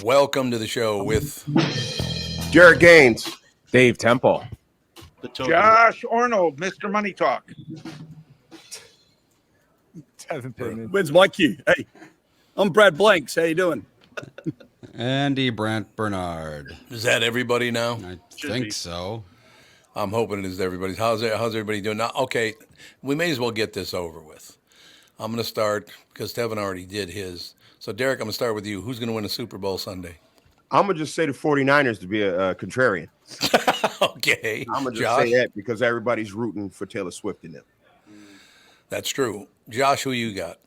welcome to the show with Jared Gaines, Dave Temple, Josh Arnold, Mr. Money Talk. Where's my cue? Hey, I'm Brad Blanks. How you doing? Andy Brant Bernard. Is that everybody now? I think so. I'm hoping it is everybody's. How's everybody doing now? Okay, we may as well get this over with. I'm going to start because Tevin already did his. So, Derek, I'm going to start with you. Who's going to win the Super Bowl Sunday? I'm going to just say the 49ers to be a contrarian. Okay. I'm going to just say that because everybody's rooting for Taylor Swift in them. That's true. Josh, who you got?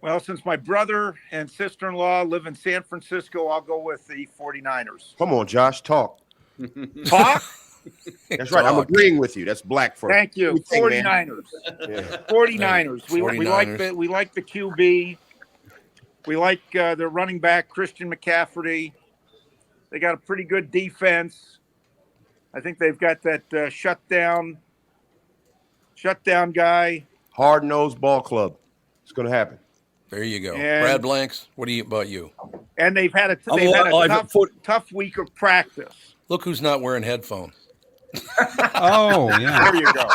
Well, since my brother and sister-in-law live in San Francisco, I'll go with the 49ers. Come on, Josh, talk. Talk? That's right. I'm agreeing with you. That's black for Thank you. 49ers. Yeah. 49ers. We 49ers. we like the QB. We like the running back, Christian McCaffrey. They got a pretty good defense. I think they've got that shutdown guy. Hard-nosed ball club. It's going to happen. There you go. And, Brad Blanks, what about you? And they've had a tough week of practice. Look who's not wearing headphones. Oh, yeah. There you go.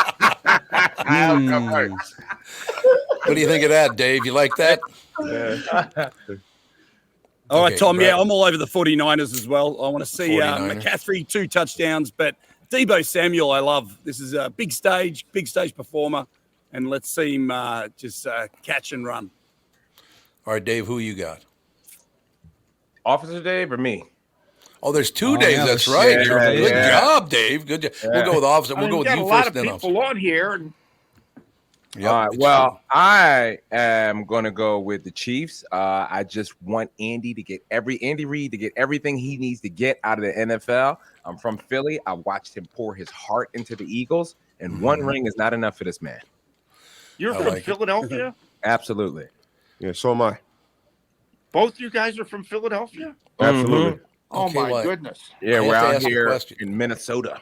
What do you think of that, Dave? You like that? All right, Tom. Brad. Yeah, I'm all over the 49ers as well. I want to see 49ers. McCaffrey 2 touchdowns, but Deebo Samuel, I love. This is a big stage performer, and let's see him just catch and run. All right, Dave, who you got? Officer Dave, or me? Oh, there's two Daves. yeah, That's right. yeah, Good yeah. job, Dave. Good job. We'll go with Officer. We'll go with got you a lot first, of then people on here. And Yep, All right. it's Well, true. I am going to go with the Chiefs. I just want Andy Reid to get everything he needs to get out of the NFL. I'm from Philly. I watched him pour his heart into the Eagles, and one ring is not enough for this man. you're I from like it. Philadelphia? Absolutely. Yeah, so am I. Both you guys are from Philadelphia? Absolutely. Oh Okay, my well, goodness. Yeah, I we're have to out ask a here question. in Minnesota.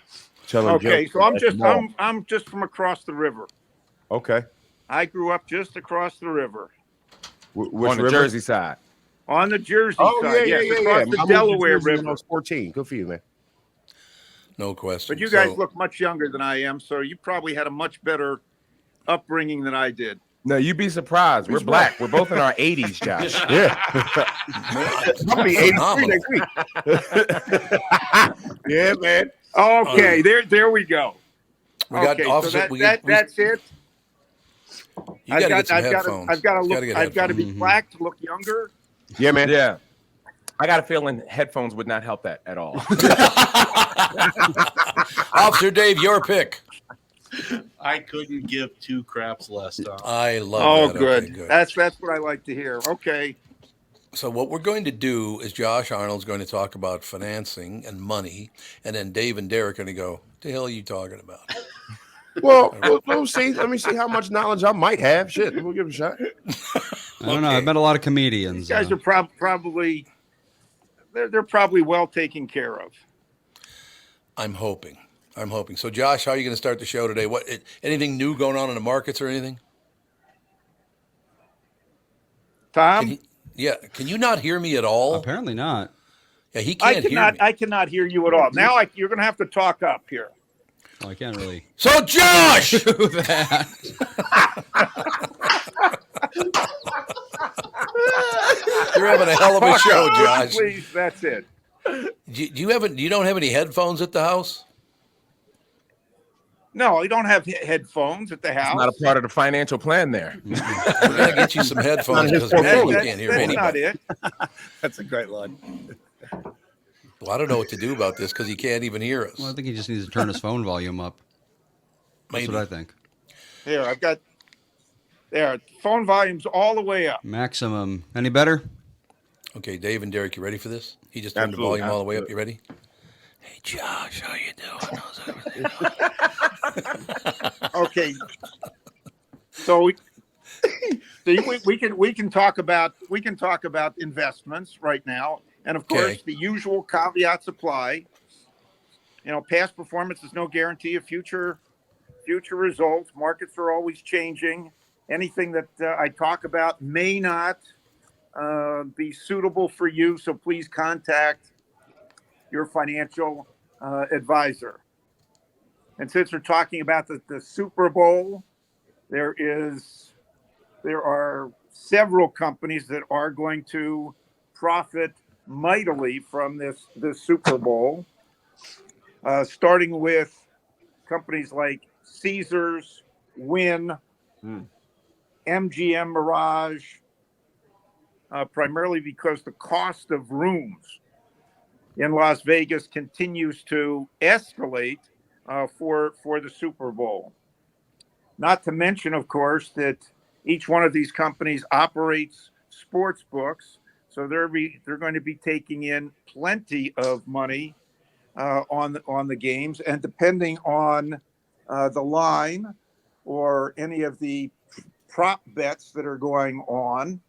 Telling Okay, jokes so I'm at the mall. just from across the river. Okay. I grew up just across the river. Which On the river? Jersey side. On the Jersey Oh, side, yeah. across the I moved to Delaware Jersey when I River. was 14. Good for you, man. No question. But you guys look much younger than I am, so you probably had a much better upbringing than I did. No, you'd be surprised. We're black. We're both in our 80s, Josh. Yeah. I'll be 83 next week. Yeah, man. Okay, there we go. We got okay, Officer. so that's it. You got to get some headphones. I've got to You look. get I've got to be headphones. black to look younger. Yeah, man. Yeah. I got a feeling headphones would not help that at all. Officer Dave, your pick. I couldn't give two craps less, Tom. I love Oh, that. good. Okay, good. That's what I like to hear. Okay. So what we're going to do is Josh Arnold's going to talk about financing and money, and then Dave and Derek are going to go, what the hell are you talking about? Well, we'll see. Let me see how much knowledge I might have. Shit, we'll give it a shot. I don't know. I've met a lot of comedians. These guys are probably they're probably well taken care of. I'm hoping. So Josh, how are you going to start the show today? Anything new going on in the markets or anything? Tom, Can you not hear me at all? Apparently not. Yeah, he can't hear me. I cannot hear you at all. Now you're going to have to talk up here. Well, I can't really So Josh, do that. you're having a hell of a show, Josh. Please, that's it. You don't have any headphones at the house? No, you don't have headphones at the house. It's not a part of the financial plan there. We're gonna get you some headphones because man, you can't hear That's anybody. not it. That's a great line. Well, I don't know what to do about this because he can't even hear us. Well, I think he just needs to turn his phone volume up. That's Maybe. what I think. Here, I've got phone volumes all the way up. Maximum. Any better? Okay, Dave and Derek, you ready for this? He just turned the volume all the way up. You ready? Hey, Josh, how you doing? How's everything going? Okay. So we can talk about investments right now, and of course Okay. the usual caveats apply. You know, past performance is no guarantee of future results. Markets are always changing. Anything that I talk about may not be suitable for you. So please contact your financial advisor. And since we're talking about the Super Bowl, there are several companies that are going to profit mightily from this Super Bowl, starting with companies like Caesars, Wynn, MGM Mirage, primarily because the cost of rooms in Las Vegas continues to escalate for the Super Bowl. Not to mention, of course, that each one of these companies operates sports books, so they're going to be taking in plenty of money on the games, and depending on the line or any of the prop bets that are going on,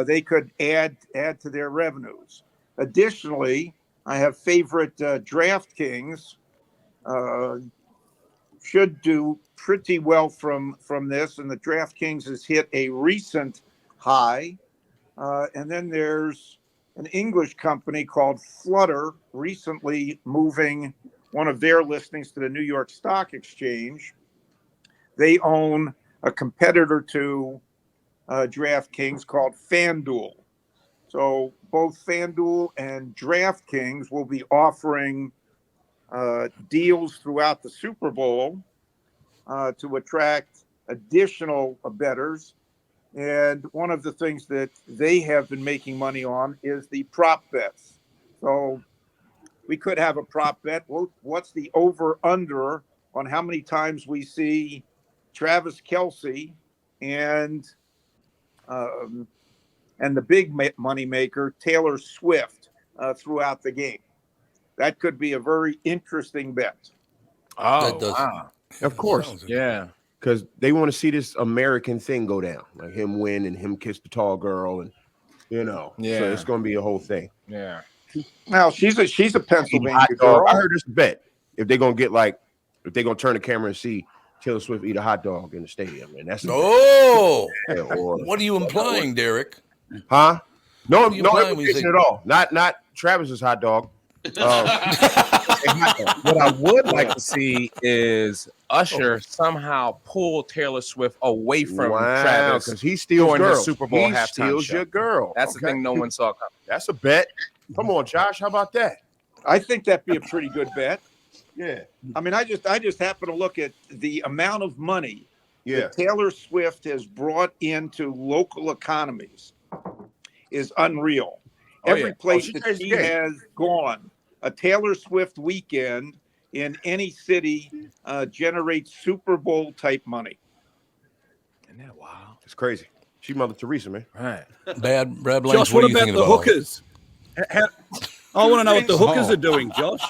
they could add to their revenues. Additionally, I have favorite DraftKings should do pretty well from this, and the DraftKings has hit a recent high. And then there's an English company called Flutter recently moving one of their listings to the New York Stock Exchange. They own a competitor to DraftKings called FanDuel. So both FanDuel and DraftKings will be offering deals throughout the Super Bowl to attract additional bettors. And one of the things that they have been making money on is the prop bets. So we could have a prop bet. What's the over-under on how many times we see Travis Kelce and the big money maker Taylor Swift throughout the game? That could be a very interesting bet. Oh, does- wow. Of course. Sounds- Yeah. Because they want to see this American thing go down, like him win and him kiss the tall girl, and so Yeah. it's going to be a whole thing. Yeah. Now she's a Pennsylvania Hot dog. girl. I heard this bet if they're gonna turn the camera and see Taylor Swift eat a hot dog in the stadium, and that's Oh, or what are you implying, Derek? huh? No, What are you no implying when you implication say- at all. Not Travis's hot dog. What I would like to see is Usher somehow pull Taylor Swift away from Travis because he steals during his girls. Super Bowl he halftime steals show. your girl. That's the thing no one saw coming. That's a bet. Come on, Josh. How about that? I think that'd be a pretty good bet. Yeah. I mean, I just happen to look at the amount of money Yeah. that Taylor Swift has brought into local economies is unreal. Oh, Every yeah. place she that changed the she game. has gone, a Taylor Swift weekend in any city generates Super Bowl type money. Isn't that wild? It's crazy. She Mother Teresa, man. Right. Brad Blanks, Josh, what what are you about thinking the about? hookers? I want to know what the hookers are doing, Josh.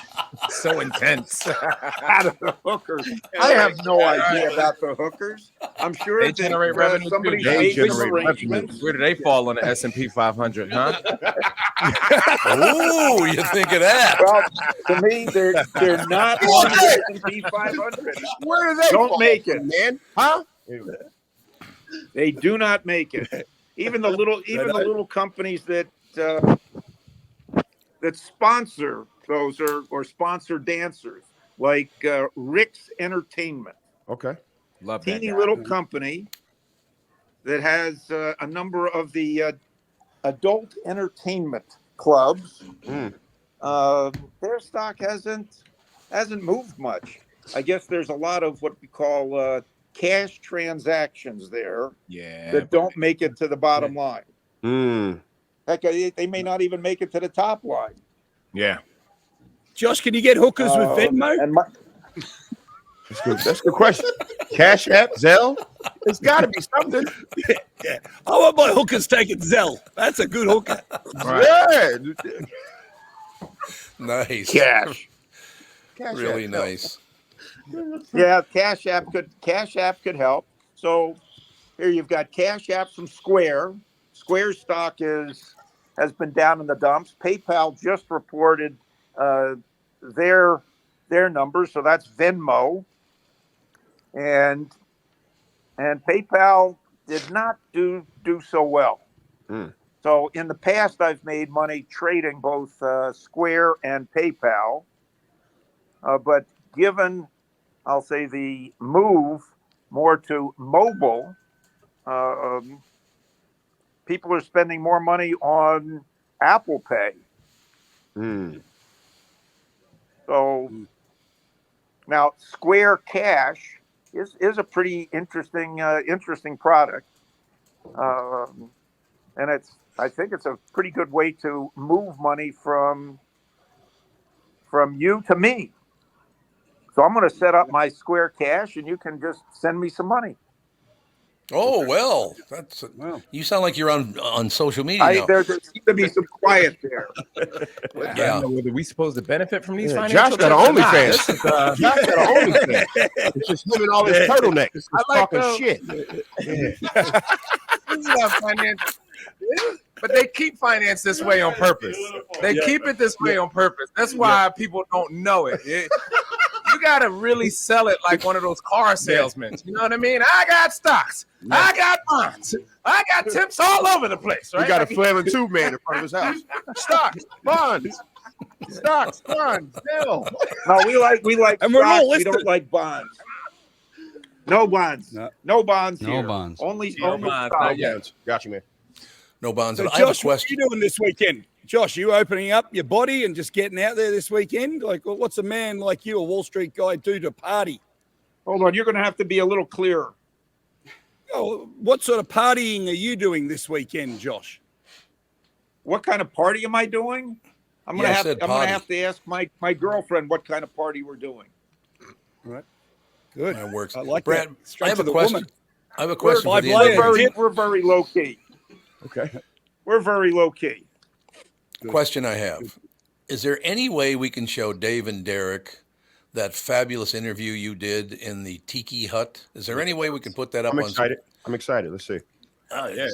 So intense. Out of the hookers, I have no idea about the hookers. I'm sure They generate that revenue too, somebody's Josh. They making generate arrangements. Where do they fall on the S&P 500, huh? Oh, you think of that? Well, to me, they're not on the S&P 500. Where do they Don't fall, make it. man? Huh? They do not make it. Even the little companies that sponsor those or sponsor dancers, like Rick's Entertainment, Okay. Love that teeny guy. little company that has a number of the adult entertainment clubs. Their stock hasn't moved much. I guess there's a lot of what we call cash transactions there Yeah. that don't make it to the bottom line. Heck, they may not even make it to the top line. Yeah. Josh, can you get hookers with Venmo? And That's good. That's a good question. Cash App, Zelle. It's got to be something. I want my hookers taking Zelle. That's a good hooker. Yeah. Nice. cash. Really App, nice. Yeah, Cash App could help. So here you've got Cash App from Square. Square's stock has been down in the dumps. PayPal just reported their numbers, so that's Venmo, and PayPal did not do so well. So in the past, I've made money trading both Square and PayPal. But given, I'll say, the move more to mobile, people are spending more money on Apple Pay. So now Square Cash is a pretty interesting product, and I think it's a pretty good way to move money from you to me. So I'm going to set up my Square Cash, and you can just send me some money. Oh well, you sound like you're on social media now. There seems to be some quiet there. I don't know whether we supposed to benefit from these Josh financial got an tips or not. OnlyFans. This is, Josh got an OnlyFans. It's just him and all his turtlenecks. It's just talking shit. This is not financial. But they keep finance this way on purpose. They keep it this way on purpose. That's why people don't know it. You got to really sell it like one of those car salesmen. You know what I mean? I got stocks. I got bonds. I got tips all over the place. Right? He got a flailing tube man in front of his house. Stocks, bonds. Stocks, bonds, still. No, we like And we're all stocks. We don't like bonds. No bonds. No bonds No here. bonds. Only bonds. stocks. Yeah, got you, man. No bonds. So I have a Josh, what are question. you doing this weekend? Josh, you opening up your body and just getting out there this weekend? Like, what's a man like you, a Wall Street guy, do to party? Hold on, you're going to have to be a little clearer. Oh, what sort of partying are you doing this weekend, Josh? What kind of party am I doing? I'm going to have to ask my girlfriend what kind of party we're doing. All right. Good. That works. I like Brad, that. I Straight have to a the question. woman. I have a question for the Five individual. layers. We're very low key. Okay. We're very low key. Question I have: is there any way we can show Dave and Derek that fabulous interview you did in the Tiki Hut? Is there any way we can put that up? I'm excited. I'm excited. Let's see. Oh, yeah.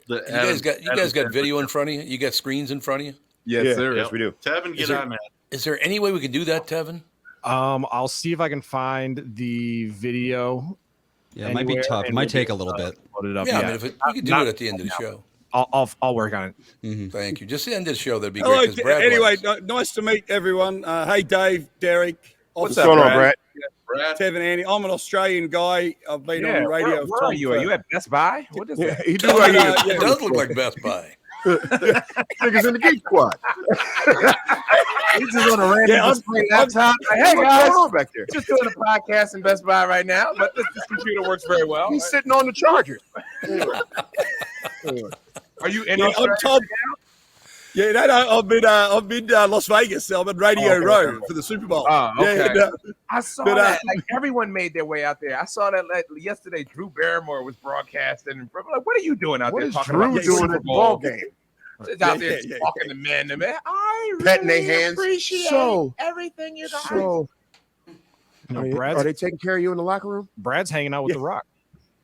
You guys got video in front of you? You got screens in front of you? Yes, sir. Yes, we do. Tevin, get on that. Is there any way we can do that, Tevin? I'll see if I can find the video. Yeah, it might be anywhere, tough. It and might we'll take get, a little bit. Load it up. Yeah, Yeah, I mean, if we could do it at the end of the show. I'll work on it. Thank you. Just the end of the show, that'd be Hello, great. 'Cause Brad anyway, likes- nice to meet everyone. Hey, Dave, Derek. What's Officer going on, Brad? Brad, Tevin, Andy. I'm an Australian guy. I've been on radio. Where are you? Are you at Best Buy? What is Yeah, that? he do Oh, like yeah, you. it does look like Best Buy. Niggas in the Geek Squad. He's just on a random Yeah, display laptop. Like, hey What's guys, going on back there? just doing a podcast in Best Buy right now, but this computer works very well. He's sitting on the charger. Are you in Yeah, I'm Australia? Tom. Yeah, no, I've been Las Vegas. I'm at Radio Row for the Super Bowl. Oh, okay. Yeah, no. I saw But, that. Like everyone made their way out there. I saw that yesterday. Drew Barrymore was broadcasting. And I'm like, what are you doing out What there? is talking Drew about the doing Super at the Bowl? ball game? Just out there Yeah. talking to men. And man, I Petting really their hands. appreciate So- everything you guys. So, are they taking care of you in the locker room? Brad's hanging out with The Rock.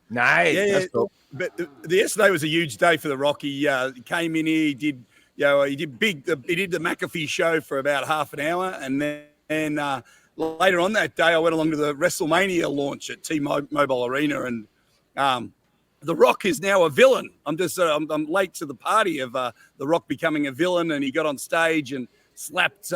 Nice. Yeah, yeah. That's dope. But the yesterday was a huge day for the Rock. He came in here. He did the McAfee show for about half an hour, and then later on that day, I went along to the WrestleMania launch at T-Mobile Arena, and the Rock is now a villain. I'm late to the party of the Rock becoming a villain, and he got on stage and slapped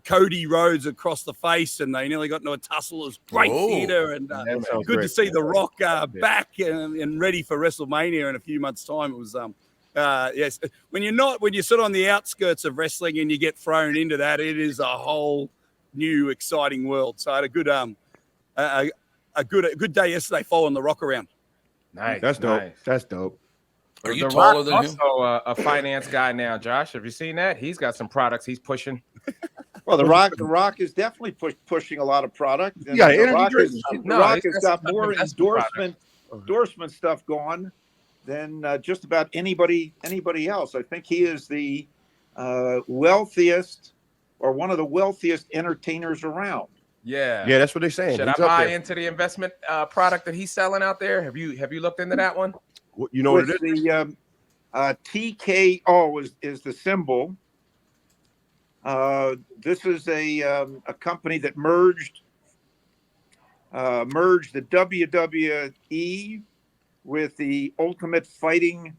Cody Rhodes across the face, and they nearly got into a tussle. It was great Whoa. theater, and That sounds good to great. see the Rock back and ready for WrestleMania in a few months' time. It was yes. When you sit on the outskirts of wrestling and you get thrown into that, it is a whole new exciting world. So I had a good day yesterday following the Rock around. Nice. That's dope. Nice. That's dope. Are you The taller Rock's than him? also a finance guy now, Josh. Have you seen that? He's got some products he's pushing. Well, the Rock is definitely pushing a lot of product. And Yeah, the energy Rock, drink. the No, Rock he's has got got some more investment endorsement stuff going than just about anybody else. I think he is the wealthiest or one of the wealthiest entertainers around. Yeah. Yeah, that's what they're saying. Should He's I up buy there. into the investment product that he's selling out there? Have you looked into that one? You know what With it is? the TKO is the symbol. This is a company that merged the WWE with the Ultimate Fighting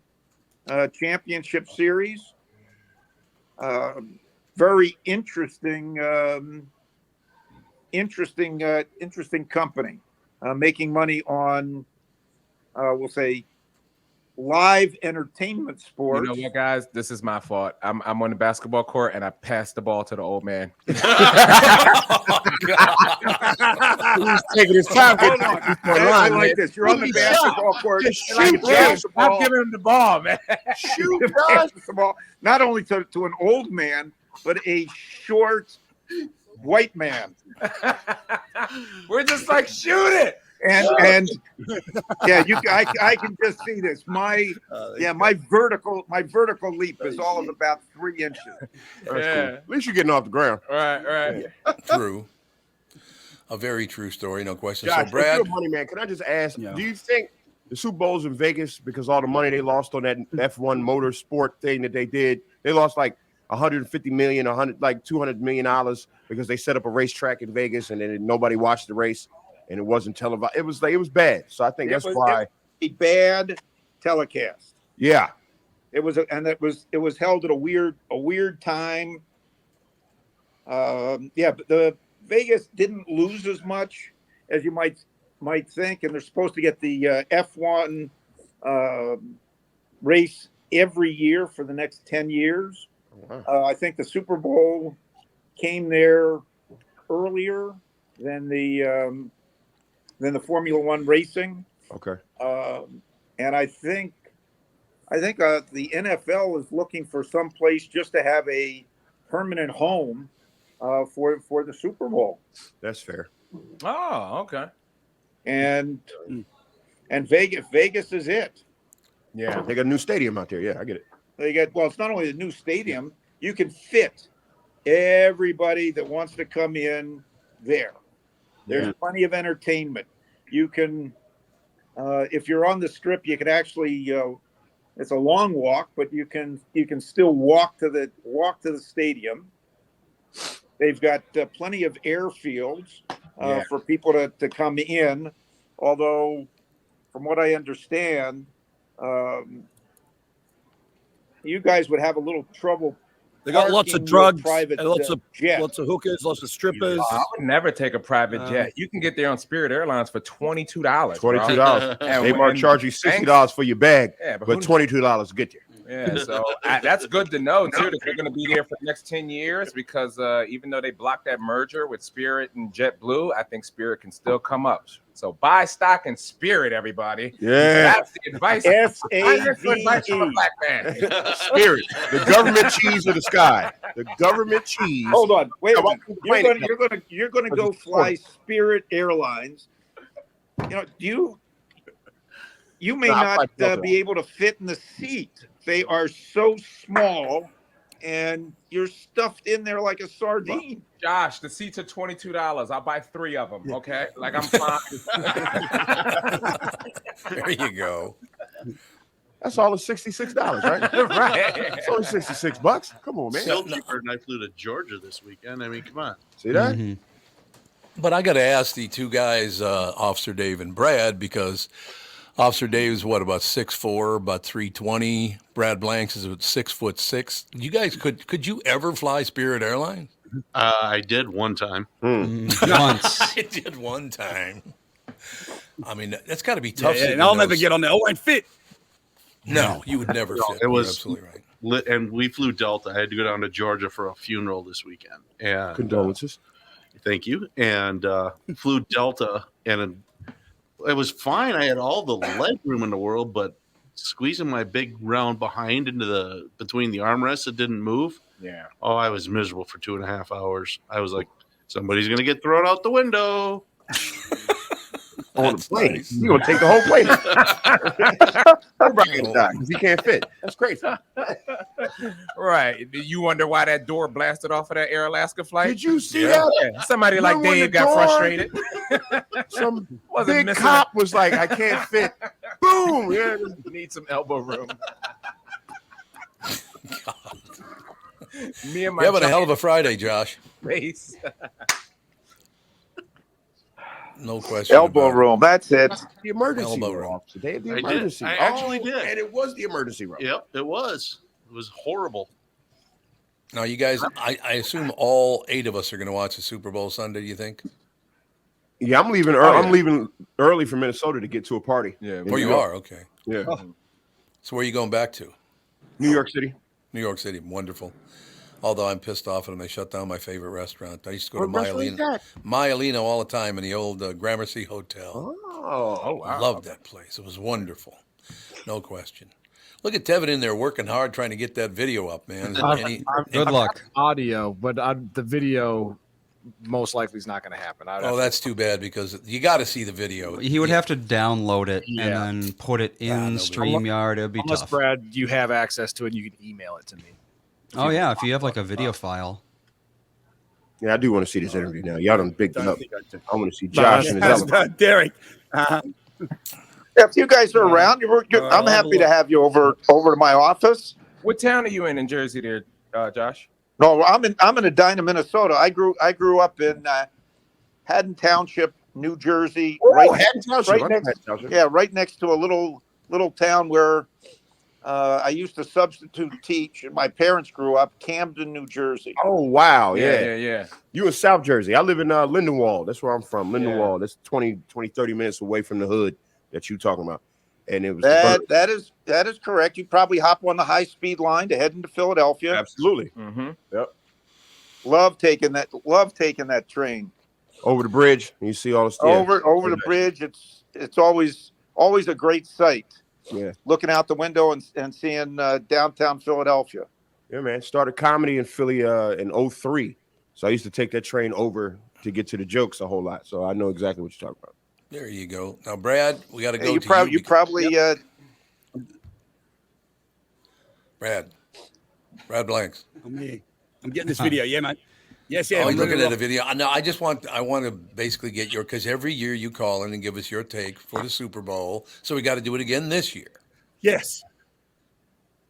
Championship Series. Very interesting, interesting company, making money on, we'll say, live entertainment You sports. know what, guys? This is my fault. I'm on the basketball court and I passed the ball to the old man. He's taking his time. Hold on. I like this. You're on the basketball court. Just and shoot, you pass the I'm ball. giving him the ball, man. Shoot, You pass the ball, not only to an old man, but a short white man. We're just like, shoot it. And yeah, I can just see this. My vertical leap is all of about 3 inches. That's cool. At least you're getting off the ground. Right. True. A very true story, no question. Josh, So, Brad, you're a money man. Can I just ask? Do you think the Super Bowl's in Vegas because all the money they lost on that F1 motorsport thing that they did? They lost like $150 million, $200 million because they set up a racetrack in Vegas and then nobody watched the race. And it wasn't televised. It was bad. So I think that's why a bad telecast. Yeah, it was held at a weird time. But the Vegas didn't lose as much as you might think, and they're supposed to get the F1 race every year for the next 10 years. Wow. I think the Super Bowl came there earlier than the Formula One racing. Okay. And I think the NFL is looking for some place just to have a permanent home for the Super Bowl. That's fair. Oh, okay. And Vegas is it. Yeah, they got a new stadium out there. Yeah, I get it. It's not only the new stadium, you can fit everybody that wants to come in there. There's plenty of entertainment. You can, if you're on the Strip, you can actually. It's a long walk, but you can still walk to the stadium. They've got plenty of airfields for people to come in. Although, from what I understand, you guys would have a little trouble. They got lots of parking your drugs, private and lots jet. of hookers, lots of strippers. I would never take a private jet. You can get there on Spirit Airlines for $22. $22. And They might charge you $60 for your bag, but $22 to get there. Yeah, so that's good to know too that they're going to be there for the next 10 years because even though they blocked that merger with Spirit and JetBlue, I think Spirit can still come up. So buy stock in Spirit, everybody. Yeah, that's the advice. SAVE. From a black man. Spirit, the government cheese of the sky. The government cheese. Hold on, wait a minute. You're gonna go fly Spirit Airlines. You may not be able to fit in the seat. They are so small, and you're stuffed in there like a sardine. Josh, the seats are $22. I'll buy 3 of them. Okay, like I'm fine. there you go. That's all of $66, right? Right. It's only $66. Come on, man. Still cheaper than I flew to Georgia this weekend. I mean, come on. See that? Mm-hmm. But I got to ask the two guys, Officer Dave and Brad, because Officer Dave is about 6'4", about 320. Brad Blanks is about 6'6". You guys could you ever fly Spirit Airlines? I did one time. Once. I did one time. I mean, that's got to be tough. And I'll never get on there. I won't fit. No, you would never fit. It was You're absolutely right. And we flew Delta. I had to go down to Georgia for a funeral this weekend. And condolences. Thank you. And flew Delta, and it was fine. I had all the leg room in the world, but squeezing my big round behind into between the armrests, it didn't move. Yeah. Oh, I was miserable for 2.5 hours. I was like, somebody's going to get thrown out the window. On the plane. Nice. You're going to take the whole plane. Everybody going to die because he can't fit. That's crazy. Right. You wonder why that door blasted off of that Air Alaska flight? Did you see that? Yeah. Somebody like Dave got frustrated. Some big cop was like, I can't fit. Boom. Yeah. Need some elbow room. God. Me and my You're having a hell of a Friday, Josh. Face. No question. Elbow about room. That's it. The emergency Elbow room. room. Officer Dave, the I did. emergency. I actually did. And it was the emergency room. Yep, it was. It was horrible. Now, you guys, I assume all 8 of us are going to watch the Super Bowl Sunday. Do you think? Yeah, I'm leaving. Oh, yeah. I'm leaving early from Minnesota to get to a party. Yeah. Oh, you are? Okay. Yeah, So where are you going back to? New York City. New York City. Wonderful. Although I'm pissed off at them. They shut down my favorite restaurant. I used to go to What restaurant is that? Myalino all the time in the old Gramercy Hotel. Oh, I loved that place. It was wonderful. No question. Look at Tevin in there working hard trying to get that video up, man. Good luck. Audio, but the video most likely is not going to happen. Oh, that's too bad because you got to see the video. He would have to download it Yeah. and then put it in nobody- StreamYard. It would be Unless, tough. Brad, you have access to it, you can email it to me. Oh, yeah, if you have like a video file. Yeah, I do want to see this interview now. Y'all done big Don't up. think I do. I want to see Josh and his other. Derek. If you guys are around, I'm happy to have you over to my office. What town are you in Jersey, there, Josh? No, I'm in Edina, Minnesota. I grew up in Haddon Township, New Jersey. Haddon Township. right next, right next to a little town where I used to substitute teach, and my parents grew up, Camden, New Jersey. Oh, wow. Yeah. Yeah. You in South Jersey. I live in Lindenwold. That's where I'm from. Lindenwold. That's 20, 30 minutes away from the hood that you talking about. And it was That is correct. You probably hop on the high-speed line to head into Philadelphia. absolutely Mm-hmm. Love taking that train over the bridge. And you see all the stuff. over the bridge. It's always a great sight. Yeah. Looking out the window and seeing downtown Philadelphia. Yeah, man. Started comedy in Philly in 03. So I used to take that train over to get to the jokes a whole lot. So I know exactly what you're talking about. There you go. Now, Brad, we got to go You to you. probably Brad Blanks. I'm getting this video. Yeah, mate. Yes, yeah. Oh, I'm you're ready looking to at a video. No, I want to basically get your, because every year you call in and give us your take for the Super Bowl. So we got to do it again this year. Yes.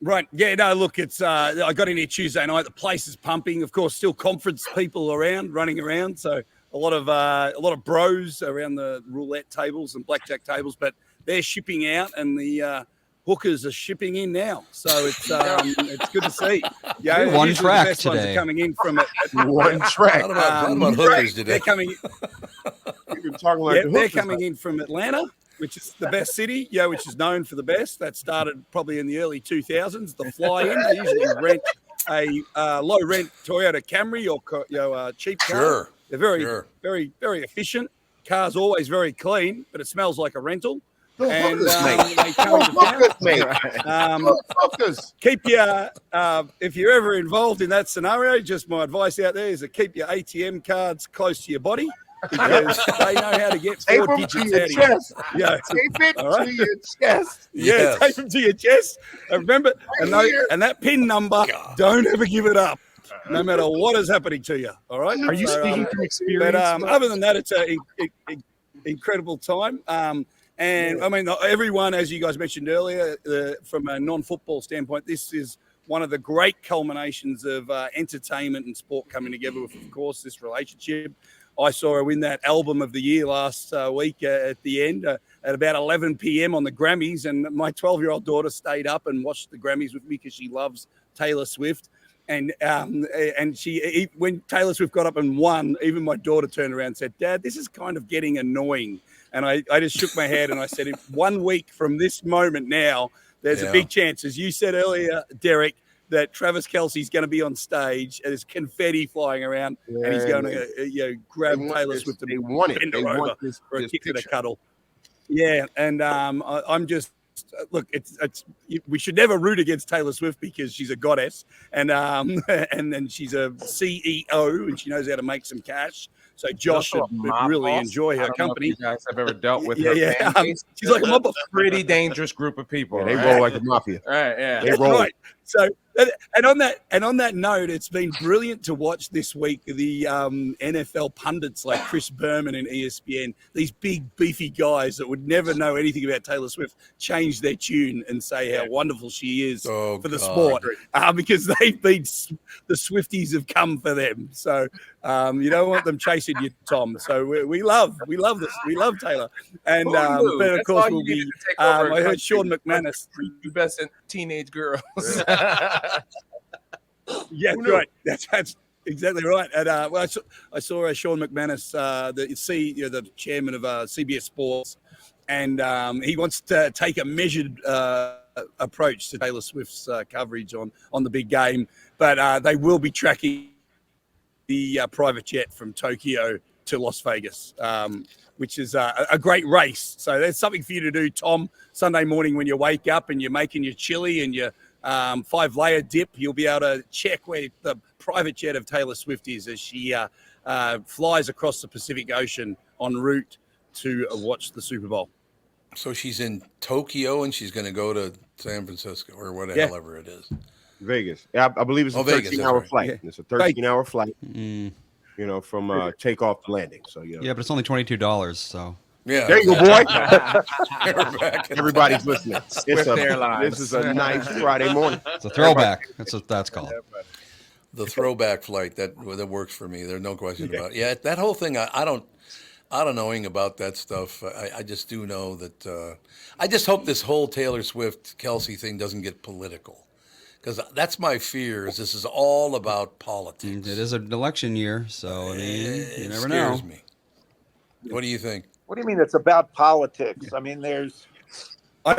Right. Yeah, no, look, it's I got in here Tuesday night. The place is pumping. Of course, still conference people running around. So a lot of bros around the roulette tables and blackjack tables, but they're shipping out and the hookers are shipping in now. So it's good to see. Yeah, You're one usually track the best ones today. are coming in from One track. Not about hookers today. They're coming You've been talking like yeah, the they're hookers. coming in from Atlanta, which is the best city, which is known for the best. That started probably in the early 2000s. The fly-in, they usually rent a low-rent Toyota Camry or cheap car. Sure. They're very, very efficient. Car's always very clean, but it smells like a rental. And they come into town. Keep your if you're ever involved in that scenario, just my advice out there is to keep your ATM cards close to your body because they know how to get 4 digits out of you. Yeah. Tape it All right. to your chest. Yeah, Yes. tape them to your chest. And remember, and that PIN number, don't ever give it up, no matter what is happening to you. All right. Are you speaking from experience? But other than that, it's an incredible time. And I mean, everyone, as you guys mentioned earlier, from a non-football standpoint, this is one of the great culminations of entertainment and sport coming together with, of course, this relationship. I saw her win that album of the year last week at the end at about 11 p.m. on the Grammys. And my 12-year-old daughter stayed up and watched the Grammys with me because she loves Taylor Swift. And she, when Taylor Swift got up and won, even my daughter turned around and said, "Dad, this is kind of getting annoying." And I just shook my head and I said, in 1 week from this moment now, there's a big chance, as you said earlier, Derek, that Travis Kelce's going to be on stage and there's confetti flying around and he's going to grab Taylor Swift and bend her over for a kick and a cuddle. Yeah, and I'm just, look, we should never root against Taylor Swift because she's a goddess and then she's a CEO and she knows how to make some cash. So Josh would really enjoy her company. You guys have ever dealt with Yeah, her? yeah. Fan base? She's like a mob of pretty dangerous group of people. Yeah, they right? roll like the mafia. Right, yeah. They That's roll. right. So, and on that note, it's been brilliant to watch this week the NFL pundits like Chris Berman and ESPN, these big beefy guys that would never know anything about Taylor Swift, change their tune and say how wonderful she is for the sport because they've been the Swifties have come for them. So you don't want them chasing you, Tom. So we love this. We love Taylor, and but of course we'll be. I heard Sean McManus, the best teenage girls. Yeah, right. That's exactly right. And well, I saw Sean McManus, the chairman of CBS Sports, and he wants to take a measured approach to Taylor Swift's coverage on the big game, but they will be tracking the private jet from Tokyo to Las Vegas, which is a great race. So there's something for you to do, Tom, Sunday morning when you wake up and you're making your chili and your 5-layer dip. You'll be able to check where the private jet of Taylor Swift is as she flies across the Pacific Ocean en route to watch the Super Bowl. So she's in Tokyo and she's going to go to San Francisco or whatever it is. Vegas. Yeah, I believe it's a 13-hour flight. Yeah. It's a 13-hour flight. From takeoff to landing. So Yeah, but it's only $22. So yeah, there you go, boy. Everybody's listening. This is a nice Friday morning. it's a throwback. That's what that's called. The throwback flight that works for me. There's no question about it. Yeah, that whole thing. I don't know anything about that stuff. I just do know that. I just hope this whole Taylor Swift Kelsey thing doesn't get political. Because that's my fear. Is this is all about politics? It is an election year, so I mean, you never know. Scares me. What do you think? What do you mean it's about politics? I mean, I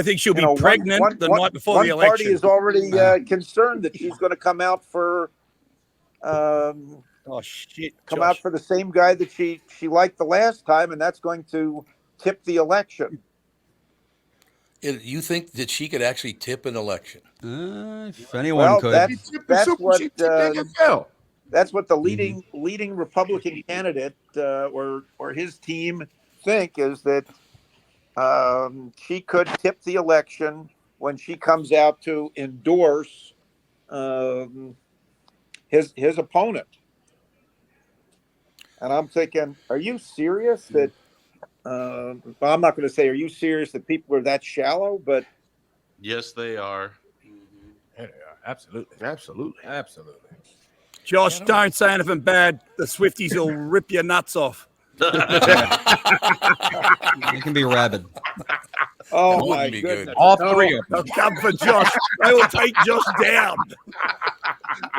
think she'll be pregnant the night before the election. One party is already concerned that she's going to come out for. Come out for the same guy that she liked the last time, and that's going to tip the election. You think that she could actually tip an election? If anyone could. That's what the leading Republican candidate or his team think is that she could tip the election when she comes out to endorse his opponent. And I'm thinking, are you serious that? I'm not going to say, are you serious that people are that shallow? But yes, they are. Yeah, absolutely. Josh, don't say anything bad. The Swifties will rip your nuts off. You can be rabid. Oh my goodness! All three of them. They'll come for Josh. They will take Josh down.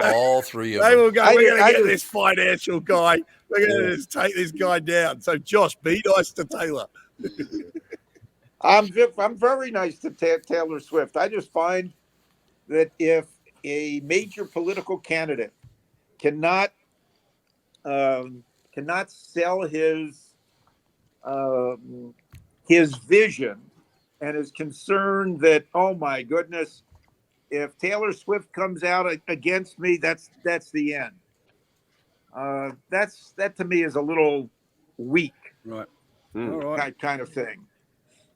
All three of them. They will go. We're going to get this financial guy. We're going to take this guy down. So Josh, be nice to Taylor. I'm very nice to Taylor Swift. I just find that if a major political candidate cannot sell his vision and is concerned that, oh my goodness, if Taylor Swift comes out against me, that's the end. That to me is a little weak, right? Kind of thing.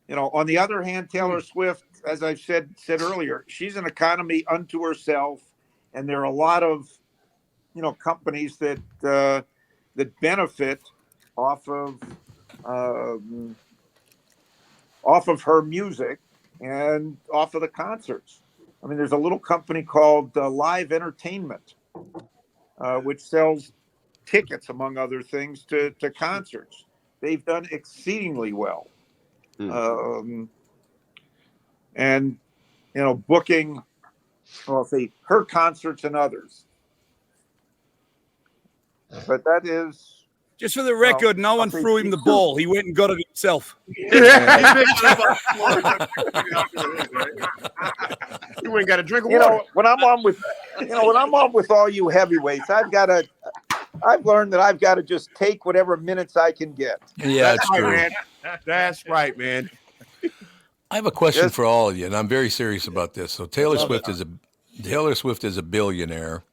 On the other hand, Taylor Swift, as I've said earlier, she's an economy unto herself, and there are a lot of companies that benefit off of her music and off of the concerts. I mean, there's a little company called Live Entertainment, which sells tickets, among other things, to concerts. They've done exceedingly well. And booking, her concerts and others. But that is, just for the record, no one threw him the ball. He went and got it himself. You ain't got a drink of water. When I'm on with all you heavyweights, I've learned that I've got to just take whatever minutes I can get. Yeah, that's true. Man. That's right, man. I have a question for all of you, and I'm very serious about this. So Taylor Swift is a billionaire.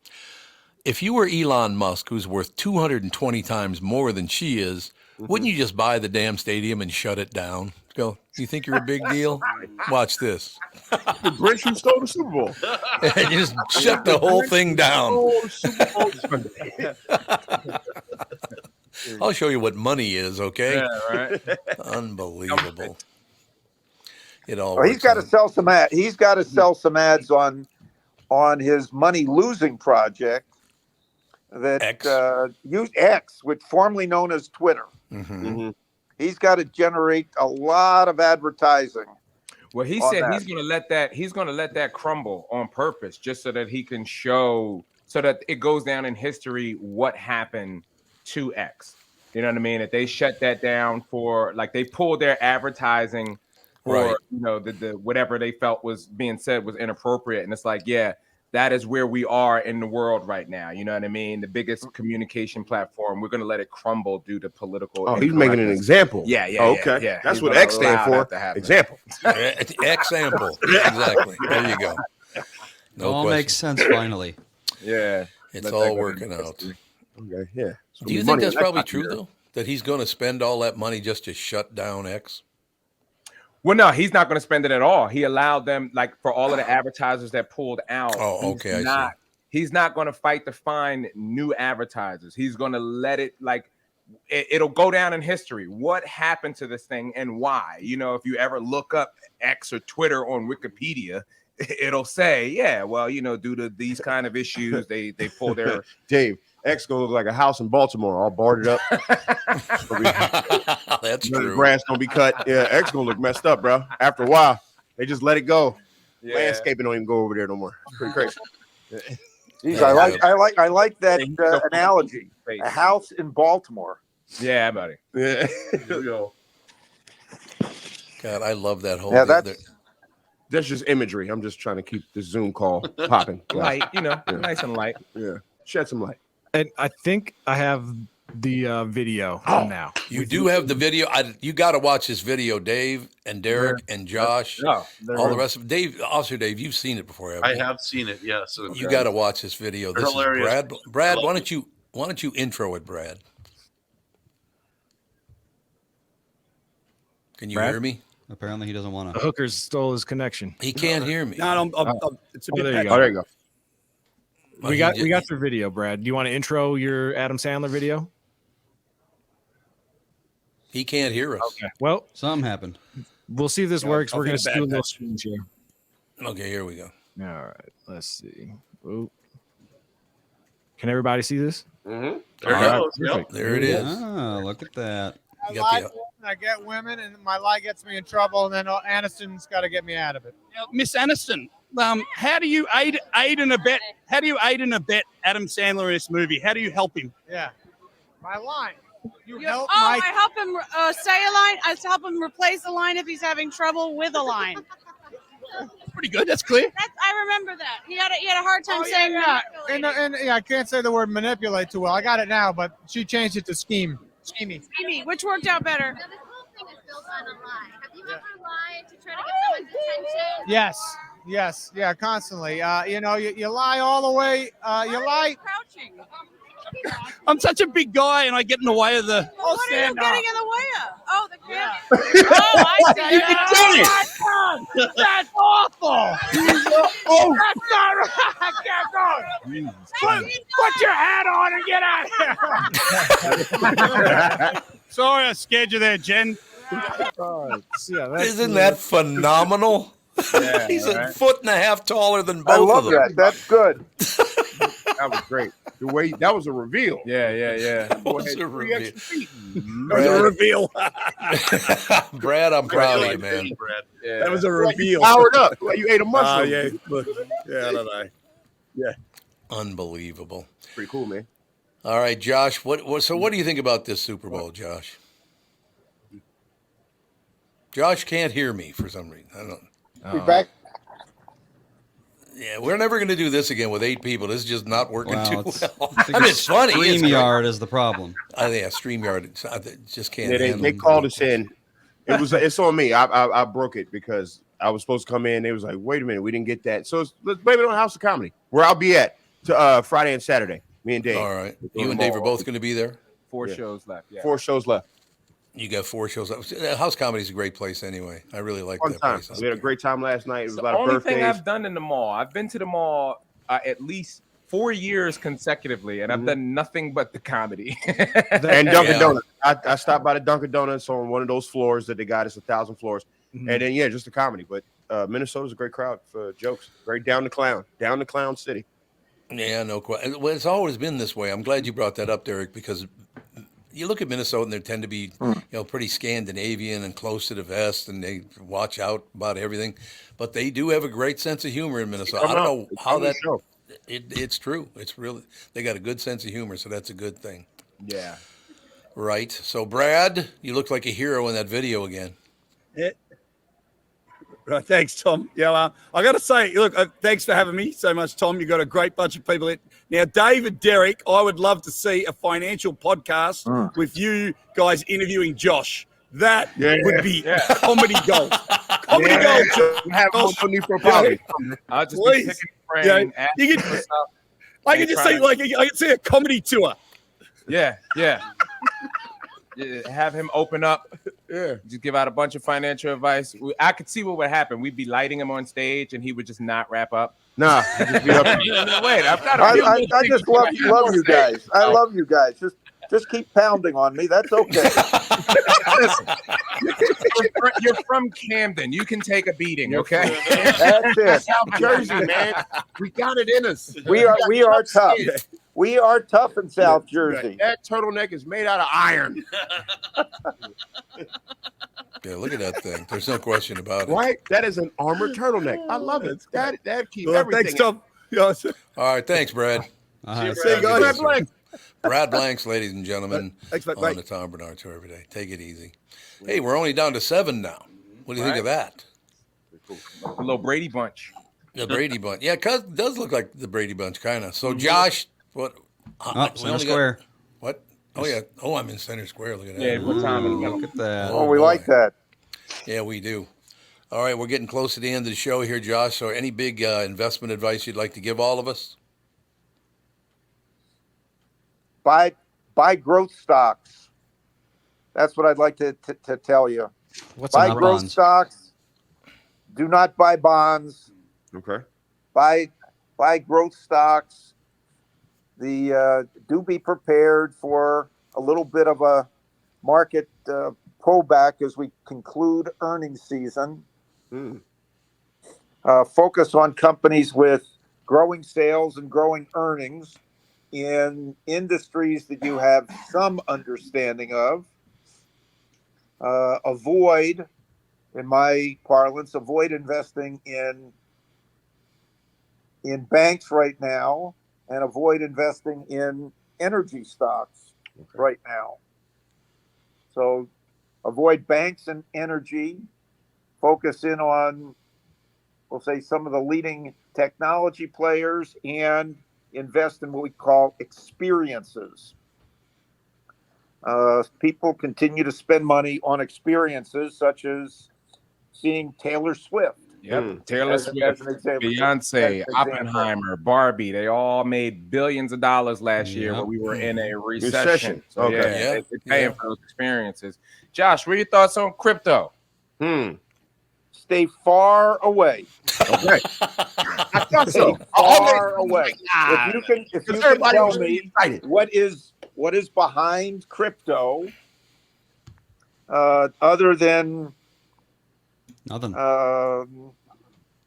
If you were Elon Musk, who's worth 220 times more than she is, Wouldn't you just buy the damn stadium and shut it down? Go, you think you're a big deal? Watch this. The Grinch who stole the Super Bowl. And just shut the whole thing down. Oh, Super Bowl Sunday. I'll show you what money is, okay? Yeah, right. Unbelievable. It all Well, he's works got to out. sell some ad. He's got to sell some ads on his money losing project that X. X, which formerly known as Twitter. Mm-hmm. He's got to generate a lot of advertising. Well, he on said that. he's gonna let that crumble on purpose, just so that he can show, so that it goes down in history what happened to X. You know what I mean? That they shut that down for, like, they pulled their advertising for Right. the whatever they felt was being said was inappropriate, and it's like, yeah, that is where we are in the world right now. You know what I mean? The biggest communication platform. We're gonna let it crumble due to political. Oh, he's making an incorrectness. example. Yeah, yeah, Oh, okay. yeah. That's He's what gonna X stand allow for. that to happen. Example. Example. Exactly. There you go. No all question. makes sense finally. Yeah, It's let all that go working into out. history. Okay, yeah. So Do you think money that's in probably that true, year. though? That he's going to spend all that money just to shut down X? Well, no, he's not going to spend it at all. He allowed them, like, for all of the advertisers that pulled out. Oh, okay, I see. He's not going to fight to find new advertisers. He's going to let it, like, it'll go down in history. What happened to this thing and why? You know, if you ever look up X or Twitter on Wikipedia, it'll say, yeah, well, you know, due to these kind of issues, they pull their. Dave, X gonna look like a house in Baltimore, all boarded up. That's The true. grass gonna be cut. Yeah, X gonna look messed up, bro. After a while, they just let it go. Yeah. Landscaping don't even go over there no more. It's pretty crazy. Geez, Yeah, I like that Yeah, he's so analogy. funny. A house in Baltimore. Yeah, buddy. Yeah. There you go. God, I love that whole. Yeah, That's just imagery. I'm just trying to keep the Zoom call popping. Light, you know, Yeah. nice and light. Yeah. Shed some light. And I think I have the video now. You do have the video. You got to watch this video, Dave and Derek and Josh. No, All the rest of Dave, Officer Dave. You've seen it before, haven't I you? have seen it. Yes. You got to watch this video. They're This is hilarious. Brad. Brad, I love why don't you intro it, Brad? Can you Brad? hear me? Apparently, he doesn't want The to. hookers stole his connection. He can't hear me. No, it's a bit there you bad. go. Oh, there you go. We got your video, Brad. Do you want to intro your Adam Sandler video? He can't hear us. Okay. Well, Something happened. we'll see if this Yeah, works. I'll We're going think to a do a bad little patch. screens here. Okay, here we go. All right. Let's see. Ooh. Can everybody see this? There it All right, goes. Yep. perfect. There it is. Ah, look at that. I You got lie the- to women, I get women, and my lie gets me in trouble, and then Aniston's got to get me out of it. Miss Aniston, how do you aid and abet? How do you aid and abet Adam Sandler in this movie? How do you help him? Yeah. My line. You Oh, help I my. help him say a line. I help him replace a line if he's having trouble with a line. Pretty good. That's clear. I remember that. He had a hard time Oh, yeah, saying yeah. manipulating. And I can't say the word manipulate too well. I got it now, but she changed it to scheme. Scheming. Amy, which worked out better. Now, this whole thing is built on a lie. Have you ever lied to try to get someone's attention? Yes. Yes. Yeah. Constantly. You lie all the way. You lie. Crouching. I'm such a big guy, and I get in the way of the. Well, what are you stand getting up. in the way of? Oh, the camera. Yeah. Oh, I see. You can do it. That's awful. Oh, that's not right. I can't go. Put your hat on and get out of here. Sorry, I scared you there, Jen. Isn't that phenomenal? Yeah, He's right. a foot and a half taller than I both love of them. that. That's good. That was great. The way that was a reveal. Yeah. That was a reveal. That was a reveal. Brad, I'm proud of you, man. Brad. Yeah. That was a reveal. Powered up. Like you ate a mushroom. Yeah. Look. Yeah, I don't know. Unbelievable. Pretty cool, man. All right, Josh. So what do you think about this Super Bowl, Josh? Josh can't hear me for some reason. I don't know. Be back. Yeah, we're never going to do this again with 8 people. This is just not working Wow, too it's- well. I think I mean, it's funny. It's great. StreamYard is the problem. Yeah, StreamYard. I just can't. Yeah, they handle called us in. It's on me. I broke it because I was supposed to come in. They was like, wait a minute, we didn't get that. So let's blame it on House of Comedy, where I'll be at Friday and Saturday. Me and Dave. All right. You and Dave are both going to be there. 4 Yeah. shows left. Yeah. 4 shows left. You got 4 shows. House Comedy is a great place anyway. I really like Fun that time. place. We had a great time last night. It was It's a the lot of only birthdays. thing I've done in the mall. I've been to the mall at least 4 years consecutively, and I've done nothing but the comedy. And Dunkin' Donuts. I stopped by the Dunkin' Donuts on one of those floors that they got. It's 1,000 floors. And then, just the comedy. But Minnesota's a great crowd for jokes. Very down the clown city. Yeah, no question. Well, it's always been this way. I'm glad you brought that up, Derek, because you look at Minnesota and they tend to be, pretty Scandinavian and close to the vest, and they watch out about everything. But they do have a great sense of humor in Minnesota. I don't know how that. It's true. It's really, they got a good sense of humor, so that's a good thing. Yeah. Right. So, Brad, you look like a hero in that video again. Yeah. Right, thanks, Tom. Yeah, I got to say, look, thanks for having me so much, Tom. You've got a great bunch of people. Now, Dave and Derek, I would love to see a financial podcast with you guys interviewing Josh. That would be comedy gold. Comedy gold, Josh. You have no need for apology. I'll just Please. be picking his brain. You can, I can just see, I can see a comedy tour. Yeah. Have him open up. Yeah. Just give out a bunch of financial advice. I could see what would happen. We'd be lighting him on stage, and he would just not wrap up. Nah. Just be up. Wait, I've got I just love you guys. I love you guys. Just keep pounding on me. That's okay. Listen, you're from Camden. You can take a beating, okay? That's it. South Jersey, man. We got it in us. We are tough. We are tough in South Jersey. That turtleneck is made out of iron. Yeah, look at that thing. There's no question about it. Right? That is an armored turtleneck. I love it. That keeps Well, everything. thanks, Tom. Yeah, All right, thanks, Brad. see you guys. Brad Blanks, ladies and gentlemen, Thanks, mate. on the Tom Bernard Tour every day. Take it easy. Hey, we're only down to 7 now. What do you think of that? A little Brady Bunch. The Brady Bunch. Yeah, it does look like the Brady Bunch, kind of. So, Josh, what? Center square. What? Oh, yeah. Oh, I'm in center square. Look at that. Yeah, put time in the middle. Look at that. Oh, we like that. Yeah, we do. All right, we're getting close to the end of the show here, Josh. So, any big investment advice you'd like to give all of us? Buy growth stocks. That's what I'd like to tell you. What's Buy not growth bonds? stocks. Do not buy bonds. Okay. Buy growth stocks. Do be prepared for a little bit of a market pullback as we conclude earnings season. Focus on companies with growing sales and growing earnings in industries that you have some understanding of. Avoid, in my parlance, investing in banks right now, and avoid investing in energy stocks right now. So avoid banks and energy. Focus in on, we'll say, some of the leading technology players, and invest in what we call experiences. People continue to spend money on experiences such as seeing Taylor Swift. Yep. Taylor As Swift, an example. Beyonce, As an example. Oppenheimer, Barbie, they all made billions of dollars last year when we were in a recession. So Okay. they're paying for those experiences. Josh, what are your thoughts on crypto? Stay far away. Okay. I thought so. Far away. If you can tell me what is behind crypto, other than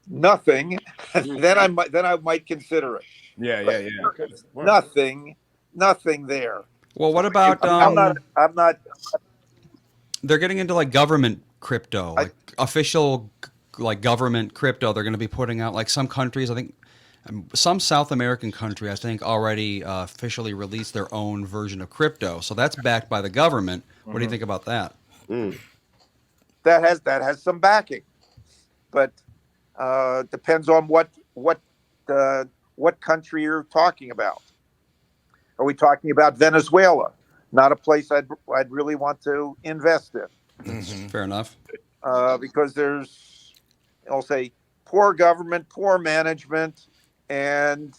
nothing, then I might consider it. Yeah. Nothing there. Well, what about I'm not. they're getting into like government crypto, like official like government crypto. They're going to be putting out, like, some countries, I think some South American country, I think, already officially released their own version of crypto. So that's backed by the government. What do you think about that? That has some backing, but depends on what country you're talking about. Are we talking about Venezuela? Not a place I'd really want to invest in. Fair enough. Because there's, I'll say, poor government, poor management, and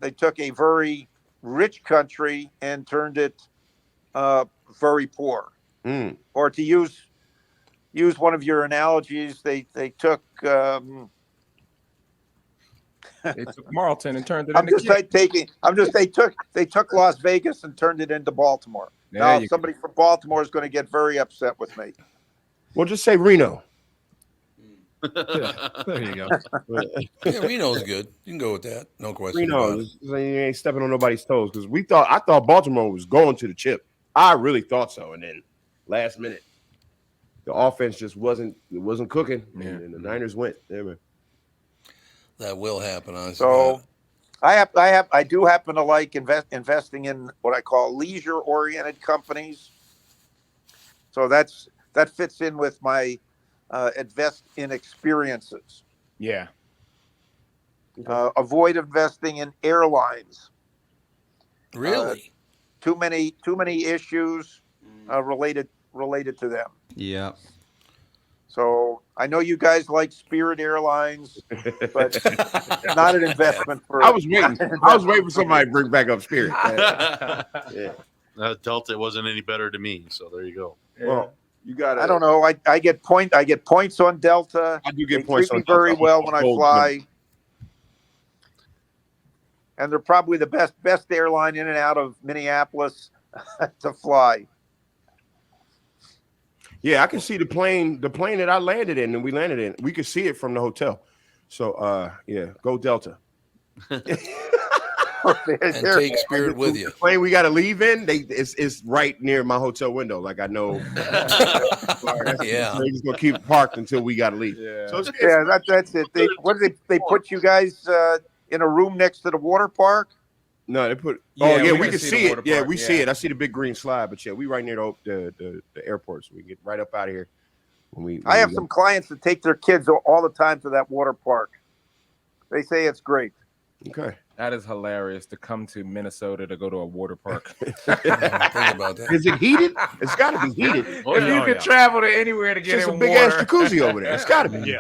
they took a very rich country and turned it very poor. Or to use one of your analogies, they took. They took Marlton and turned it I'm into just like taking. I'm just they took Las Vegas and turned it into Baltimore. Now somebody from Baltimore is going to get very upset with me. Well, just say Reno. There you go. Yeah, Reno's good. You can go with that. No question Reno, about it. you ain't stepping on nobody's toes because I thought Baltimore was going to the chip. I really thought so, and then last minute, the offense just wasn't cooking, and the Niners went. Yeah, man. That will happen, honestly. So, I do happen to like investing in what I call leisure-oriented companies. So that fits in with my invest in experiences. Yeah. Avoid investing in airlines. Really? Too many issues related to them. Yeah. So I know you guys like Spirit Airlines, but not an investment for. I was waiting for somebody to bring back up Spirit. Yeah. Delta wasn't any better to me, so there you go. Well, you got. I don't know. I get points on Delta. I do get they points treat on me very Delta. well when I fly. And they're probably the best airline in and out of Minneapolis to fly. Yeah, I can see the plane that I landed in and we landed in. We could see it from the hotel. So yeah, go Delta. And take Spirit with you. The plane we got to leave in, it's right near my hotel window. Like I know. Yeah. They're just gonna keep it parked until we got to leave. Yeah. So that's it. They put you guys in a room next to the water park? No, they put. Yeah, we can see it. Yeah, park, we see it. I see the big green slide, but yeah, we right near the airport, so we can get right up out of here. I have some clients that take their kids all the time to that water park. They say it's great. Okay. That is hilarious to come to Minnesota to go to a water park. Think about that. Is it heated? It's got to be heated. If you could travel to anywhere to get It's in a big water. ass jacuzzi over there. It's got to be. Yeah.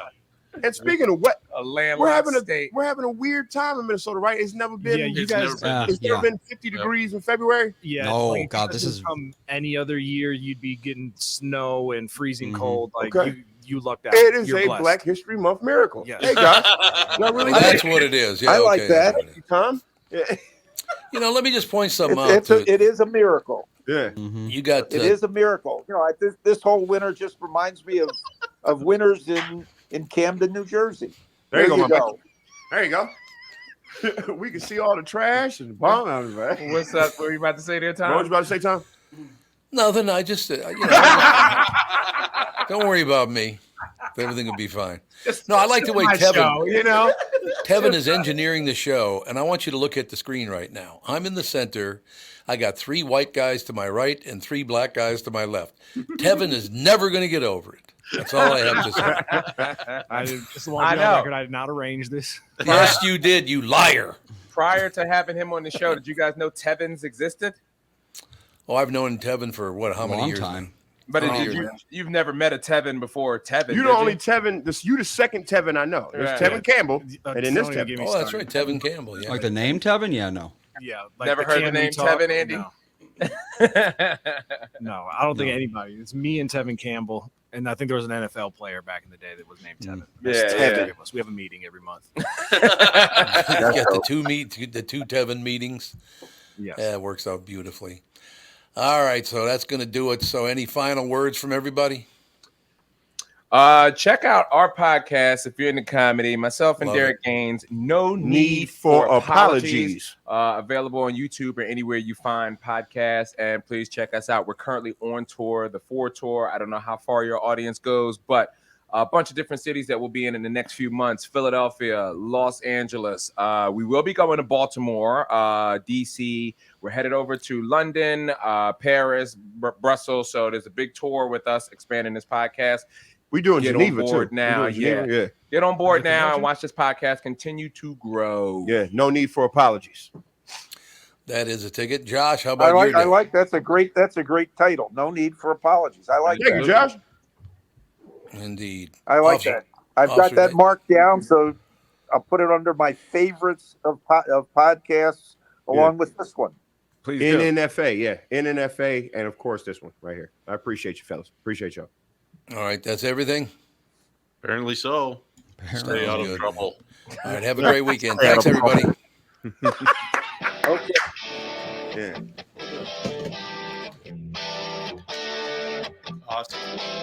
And speaking of what, A landlocked state. we're having a weird time in Minnesota, right? It's never been. Yeah, you It's guys. never It's never been 50 degrees in February. Yeah. Oh, like, God, if this is- from any other year. You'd be getting snow and freezing cold. Like Okay. you lucked out. It is You're a blessed. Black History Month miracle. Yes. Hey guys, y'all really That's what it is. Yeah, I like okay, that. that's what it is. Tom. Yeah. You know, let me just point something out. It is a miracle. Yeah. You got It is a miracle. You know, this whole winter just reminds me of winters in Camden, New Jersey. There you go, my man. go. There you go. We can see all the trash and the bomb out of it. What's up? What were you about to say there, Tom? What was you about to say, Tom? nothing. I just, don't worry about me. Everything will be fine. No, I like the way Tevin is engineering the show, and I want you to look at the screen right now. I'm in the center. I got 3 white guys to my right and 3 black guys to my left. Tevin is never going to get over it. That's all I have to say. I just want to be on record. I did not arrange this. Yes, you did, you liar. Prior to having him on the show, did you guys know Tevins existed? Oh, I've known Tevin for how many Long years? time. But you've never met a Tevin before Tevin. You the only Tevin. You the second Tevin I know. There's Tevin Campbell, and then this Tevin. Oh, that's right, Tevin Campbell. Yeah. Like the name Tevin? Yeah, no. Yeah. Like Never heard the name Tevin, Andy? No. No, I don't think anybody. It's me and Tevin Campbell, and I think there was an NFL player back in the day that was named Tevin. That's Tevin. We have a meeting every month. You get the two Tevin meetings. Yes. Yeah, it works out beautifully. All right, so that's going to do it. So any final words from everybody? Check out our podcast if you're into comedy. Myself and Love Derek Gaines. No need for apologies. Available on YouTube or anywhere you find podcasts. And please check us out. We're currently on tour, the 4 tour. I don't know how far your audience goes, but a bunch of different cities that we'll be in the next few months. Philadelphia, Los Angeles. We will be going to Baltimore, DC. We're headed over to London, Paris, Brussels. So there's a big tour with us expanding this podcast. We doing Get Geneva on board too. now. Yeah. Get on board now and watch this podcast continue to grow. Yeah. No need for apologies. That is a ticket. Josh, how about I like that's a great title. No need for apologies. I like Thank that. you, Josh. Indeed. I like that. I've got that marked down, so I'll put it under my favorites of podcasts along with this one. Please do. NNFA, yeah, NNFA, and of course this one right here. I appreciate you, fellas. Appreciate y'all. All right, that's everything. Apparently so. Stay out of Good, trouble. All right, have a great weekend. Thanks, everybody. Okay. Yeah. Awesome.